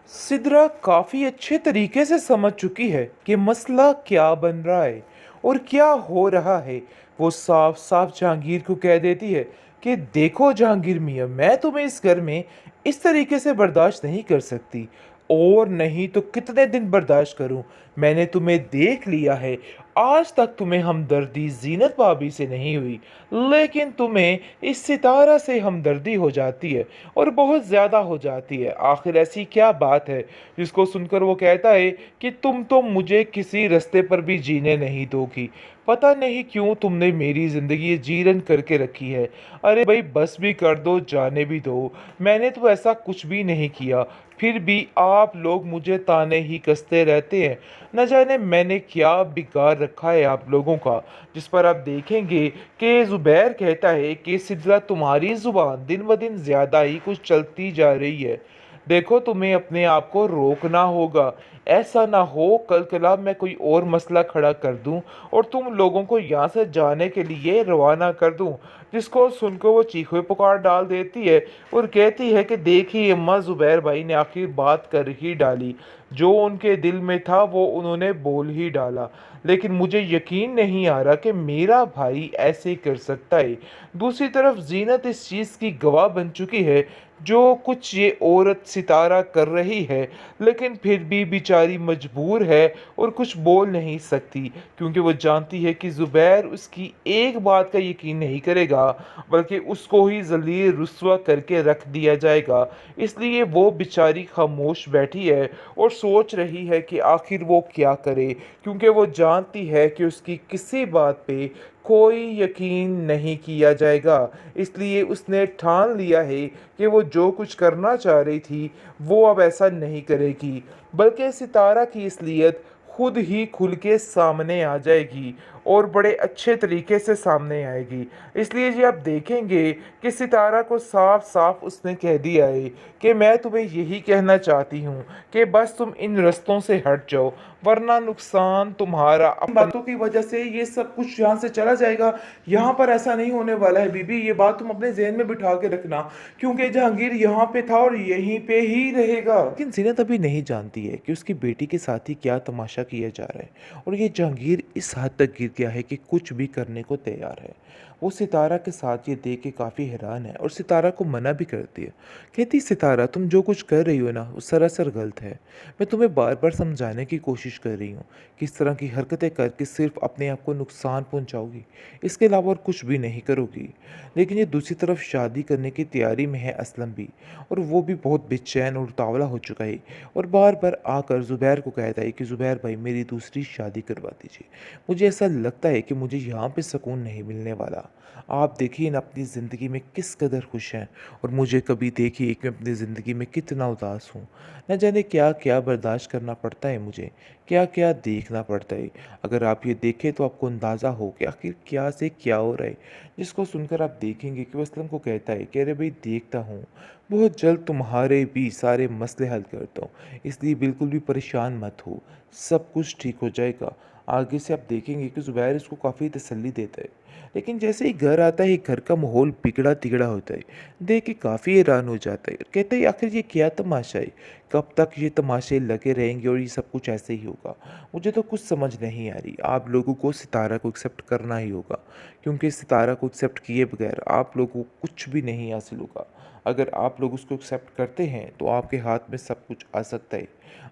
सिद्रा काफ़ी अच्छे तरीके से समझ चुकी है कि मसला क्या बन रहा है और क्या हो रहा है। वो साफ साफ जहांगीर को कह देती है कि देखो जहांगीर मियाँ, मैं तुम्हें इस घर में इस तरीके से बर्दाश्त नहीं कर सकती, और नहीं तो कितने दिन बर्दाश्त करूं। मैंने तुम्हें देख लिया है। आज तक तुम्हें हमदर्दी जीनत भाभी से नहीं हुई, लेकिन तुम्हें इस सितारा से हमदर्दी हो जाती है, और बहुत ज़्यादा हो जाती है। आखिर ऐसी क्या बात है जिसको सुनकर वो कहता है कि तुम तो मुझे किसी रास्ते पर भी जीने नहीं दोगी। पता नहीं क्यों तुमने मेरी ज़िंदगी जीरन करके रखी है। अरे भाई बस भी कर दो, जाने भी दो। मैंने तो ऐसा कुछ भी नहीं किया, फिर भी आप लोग मुझे ताने ही कसते रहते हैं। न जाने मैंने क्या बिगाड़ रखा है आप लोगों का, जिस पर आप देखेंगे कि ज़ुबैर कहता है कि सिद्रा तुम्हारी ज़ुबान दिन ब दिन ज़्यादा ही कुछ चलती जा रही है। देखो तुम्हें अपने आप को रोकना होगा। ऐसा ना हो कल कला मैं कोई और मसला खड़ा कर दूं और तुम लोगों को यहाँ से जाने के लिए रवाना कर दूं। जिसको सुनकर वो चीखे पुकार डाल देती है और कहती है कि देखिए अम्मा, ज़ुबैर भाई ने आखिर बात कर ही डाली। जो उनके दिल में था वो उन्होंने बोल ही डाला। लेकिन मुझे यकीन नहीं आ रहा कि मेरा भाई ऐसे कर सकता है। दूसरी तरफ जीनत इस चीज़ की गवाह बन चुकी है जो कुछ ये औरत सितारा कर रही है, लेकिन फिर भी बेचारी मजबूर है और कुछ बोल नहीं सकती, क्योंकि वो जानती है कि ज़ुबैर उसकी एक बात का यकीन नहीं करेगा, बल्कि उसको ही ज़लील रुस्वा करके रख दिया जाएगा। इसलिए वो बेचारी खामोश बैठी है और सोच रही है कि आखिर वो क्या करे, क्योंकि वो जानती है कि उसकी किसी बात पे कोई यकीन नहीं किया जाएगा। इसलिए उसने ठान लिया है कि वो जो कुछ करना चाह रही थी वो अब ऐसा नहीं करेगी, बल्कि सितारा की असलियत खुद ही खुल के सामने आ जाएगी और बड़े अच्छे तरीके से सामने आएगी। इसलिए जी आप देखेंगे कि सितारा को साफ साफ उसने कह दिया है कि मैं तुम्हें यही कहना चाहती हूँ कि बस तुम इन रास्तों से हट जाओ, वरना नुकसान तुम्हारा। इन बातों की वजह से ये सब कुछ यहाँ से चला जाएगा। यहाँ पर ऐसा नहीं होने वाला है बीबी, ये बात तुम अपने जहन में बिठा के रखना, क्योंकि जहांगीर यहाँ पे था और यहीं पे ही रहेगा। लेकिन जीनत अभी नहीं जानती है कि उसकी बेटी के साथ ही क्या तमाशा किया जा रहा है, और ये जहांगीर इस हद तक गिर गया है कि कुछ भी करने को तैयार है। वो सितारा के साथ ये देख के काफ़ी हैरान है और सितारा को मना भी करती है। कहती सितारा, तुम जो कुछ कर रही हो ना वो सरासर गलत है। मैं तुम्हें बार बार समझाने की कोशिश कर रही हूँ कि इस तरह की हरकतें करके सिर्फ अपने आप को नुकसान पहुँचाओगी, इसके अलावा और कुछ भी नहीं करोगी। लेकिन ये दूसरी तरफ शादी करने की तैयारी में है असलम भी, और वो भी बहुत बेचैन और उतावला हो चुका है, और बार बार आकर ज़ुबैर को कहता है कि ज़ुबैर भाई मेरी दूसरी शादी करवा दीजिए। मुझे ऐसा लगता है कि मुझे यहाँ पे सुकून नहीं मिलने वाला। आप देखिए ना अपनी ज़िंदगी में किस कदर खुश हैं, और मुझे कभी देखिए कि मैं अपनी ज़िंदगी में कितना उदास हूँ। न जाने क्या क्या बर्दाश्त करना पड़ता है मुझे, क्या क्या देखना पड़ता है। अगर आप ये देखें तो आपको अंदाज़ा हो कि आखिर क्या से क्या हो रहा है। जिसको सुनकर आप देखेंगे कि वो असलम को कहता है कि अरे भाई देखता हूँ, बहुत जल्द तुम्हारे भी सारे मसले हल करता हूँ, इसलिए बिल्कुल भी परेशान मत हो, सब कुछ ठीक हो जाएगा। आगे से आप देखेंगे कि ज़ुबैर इसको काफ़ी तसल्ली देता है। लेकिन जैसे ही घर आता है घर का माहौल बिगड़ा तिगड़ा होता है। देख के काफ़ी हैरान हो जाता है, कहता है आखिर ये क्या तमाशा है, कब तक ये तमाशे लगे रहेंगे और ये सब कुछ ऐसे ही होगा। मुझे तो कुछ समझ नहीं आ रही। आप लोगों को सितारा को एक्सेप्ट करना ही होगा, क्योंकि सितारा को एक्सेप्ट किए बगैर आप लोगों को कुछ भी नहीं हासिल होगा। अगर आप लोग उसको एक्सेप्ट करते हैं तो आपके हाथ में सब कुछ आ सकता है,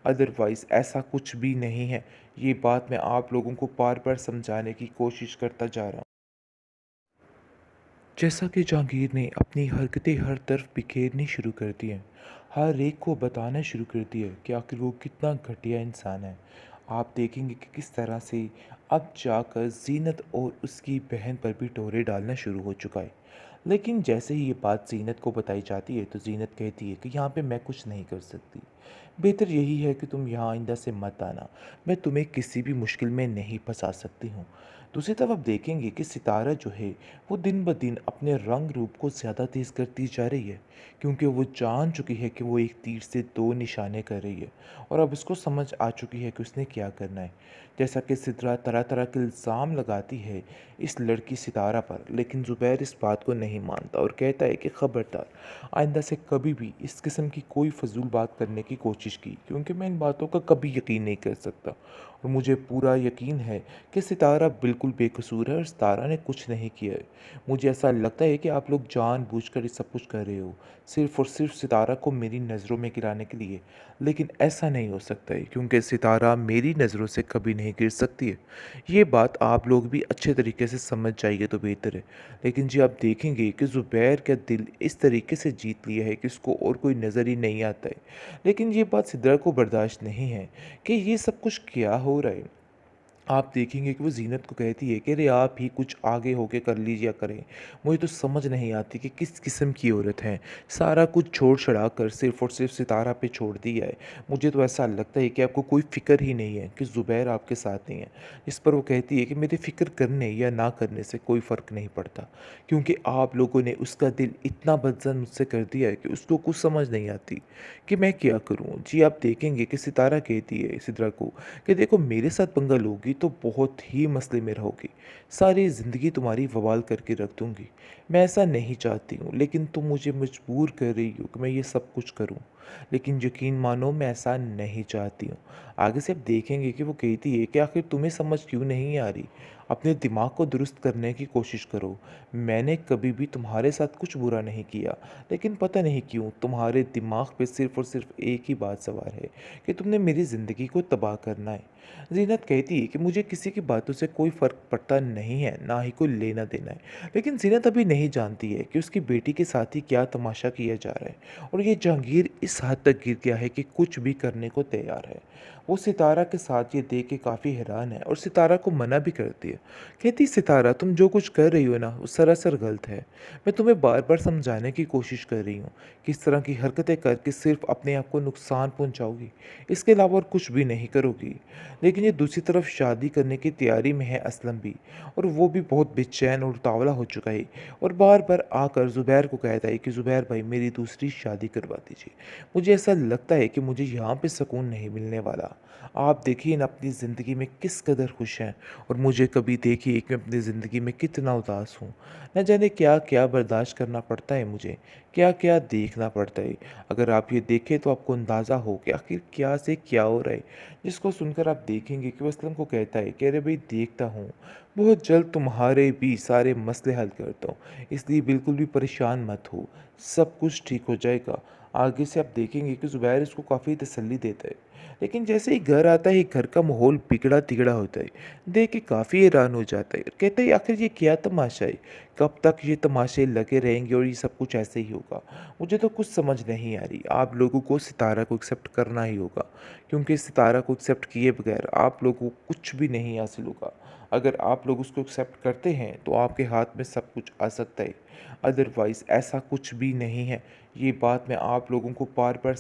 अदरवाइज़ ऐसा कुछ भी नहीं है। ये बात मैं आप लोगों को बार बार समझाने की कोशिश करता जा रहा हूँ। जैसा कि जहांगीर ने अपनी हरकतें हर तरफ बिखेरनी शुरू कर दी हैं, हर एक को बताना शुरू कर दिया है कि आखिर वो कितना घटिया इंसान है। आप देखेंगे कि किस तरह से अब जाकर जीनत और उसकी बहन पर भी टोरे डालना शुरू हो चुका है। लेकिन जैसे ही ये बात जीनत को बताई जाती है तो जीनत कहती है कि यहाँ पे मैं कुछ नहीं कर सकती। बेहतर यही है कि तुम यहाँ आइंदा से मत आना। मैं तुम्हें किसी भी मुश्किल में नहीं फंसा सकती हूँ। दूसरी तरफ आप देखेंगे कि सितारा जो है वो दिन ब दिन अपने रंग रूप को ज़्यादा तेज़ करती जा रही है, क्योंकि वो जान चुकी है कि वो एक तीर से दो निशाने कर रही है और अब इसको समझ आ चुकी है कि उसने क्या करना है। जैसा कि सिद्रा तरह तरह के इल्ज़ाम लगाती है इस लड़की सितारा पर, लेकिन ज़ुबैर इस बात को नहीं मानता और कहता है कि खबरदार, आइंदा से कभी भी इस किस्म की कोई फजूल बात करने की कोशिश की, क्योंकि मैं इन बातों का कभी यकीन नहीं कर सकता और मुझे पूरा यकीन है कि सितारा बिल्कुल बेकसूर है और सितारा ने कुछ नहीं किया है। मुझे ऐसा लगता है कि आप लोग जानबूझकर ये सब कुछ कर रहे हो, सिर्फ़ और सिर्फ़ सितारा को मेरी नज़रों में गिराने के लिए। लेकिन ऐसा नहीं हो सकता है, क्योंकि सितारा मेरी नज़रों से कभी नहीं गिर सकती है। ये बात आप लोग भी अच्छे तरीके से समझ जाइए तो बेहतर है। लेकिन जी आप देखेंगे कि ज़ुबैर का दिल इस तरीके से जीत लिया है कि उसको और कोई नज़र ही नहीं आता है। लेकिन ये बात सिद्रा को बर्दाश्त नहीं है कि ये सब कुछ क्या हो रहा है। आप देखेंगे कि वो ज़ीनत को कहती है कि अरे आप ही कुछ आगे होके कर लीजिए करें। मुझे तो समझ नहीं आती कि किस किस्म की औरत है। सारा कुछ छोड़-छड़ा कर सिर्फ़ और सिर्फ़ सितारा पे छोड़ दिया है। मुझे तो ऐसा लगता है कि आपको कोई फ़िक्र ही नहीं है कि ज़ुबैर आपके साथ नहीं है। इस पर वो कहती है कि मेरे फ़िक्र करने या ना करने से कोई फ़र्क नहीं पड़ता, क्योंकि आप लोगों ने उसका दिल इतना बदज़न मुझसे कर दिया है कि उसको कुछ समझ नहीं आती कि मैं क्या करूँ? जी आप देखेंगे कि सितारा कहती है सिद्रा को कि देखो मेरे साथ पंगा लोगी तो बहुत ही मसले में रहोगी। सारी ज़िंदगी तुम्हारी बवाल करके रख दूँगी। मैं ऐसा नहीं चाहती हूँ, लेकिन तुम मुझे मजबूर कर रही हो कि मैं ये सब कुछ करूँ। लेकिन यकीन मानो मैं ऐसा नहीं चाहती हूँ। आगे से आप देखेंगे कि वो कहती है कि आखिर तुम्हें समझ क्यों नहीं आ रही? अपने दिमाग को दुरुस्त करने की कोशिश करो। मैंने कभी भी तुम्हारे साथ कुछ बुरा नहीं किया, लेकिन पता नहीं क्यों तुम्हारे दिमाग पे सिर्फ़ और सिर्फ़ एक ही बात सवार है कि तुमने मेरी ज़िंदगी को तबाह करना है। ज़ीनत कहती है कि मुझे किसी की बातों से कोई फ़र्क पड़ता नहीं है, ना ही कोई लेना-देना है। लेकिन ज़ीनत अभी नहीं जानती है कि उसकी बेटी के साथ ही क्या तमाशा किया जा रहा है और ये जहांगीर इस हद तक गिर गया है कि कुछ भी करने को तैयार है। वो सितारा के साथ ये देख के काफ़ी हैरान है और सितारा को मना भी करती है। कहती सितारा तुम जो कुछ कर रही हो ना वो सरासर गलत है। मैं तुम्हें बार-बार समझाने की कोशिश कर रही हूँ कि इस तरह की हरकतें करके सिर्फ़ अपने आप को नुकसान पहुँचाओगी। इसके अलावा और कुछ भी नहीं करोगी। लेकिन ये दूसरी तरफ शादी करने की तैयारी में है असलम भी, और वो भी बहुत बेचैन और उतावला हो चुका है और बार-बार आकर ज़ुबैर को कहता है कि ज़ुबैर भाई मेरी दूसरी शादी करवा दीजिए। मुझे ऐसा लगता है कि मुझे यहाँ पे सुकून नहीं मिलने वाला। आप देखिए ना अपनी ज़िंदगी में किस कदर खुश हैं और मुझे कभी देखिए कि मैं अपनी ज़िंदगी में कितना उदास हूँ। न जाने क्या-क्या बर्दाश्त करना पड़ता है मुझे, क्या-क्या देखना पड़ता है। अगर आप ये देखें तो आपको अंदाज़ा हो कि आखिर क्या से क्या हो रहा है। जिसको सुनकर आप देखेंगे कि वो असलम को कहता है कि अरे भाई देखता हूँ, बहुत जल्द तुम्हारे भी सारे मसले हल करता हूँ, इसलिए बिल्कुल भी परेशान मत हो, सब कुछ ठीक हो जाएगा। आगे से आप देखेंगे कि ज़ुबैर इसको काफ़ी तसल्ली देता है। लेकिन जैसे ही घर आता है घर का माहौल बिगड़ा-तिगड़ा होता है। देख के काफ़ी हैरान हो जाता है। कहता है आखिर ये क्या तमाशा है? कब तक ये तमाशे लगे रहेंगे और ये सब कुछ ऐसे ही होगा? मुझे तो कुछ समझ नहीं आ रही। आप लोगों को सितारा को एक्सेप्ट करना ही होगा, क्योंकि सितारा को एक्सेप्ट किए बगैर आप लोगों को कुछ भी नहीं हासिल होगा। अगर आप लोग उसको एक्सेप्ट करते हैं तो आपके हाथ में सब कुछ आ सकता है, अदरवाइज़ ऐसा कुछ भी नहीं है। ये बात मैं आप लोगों को बार-बार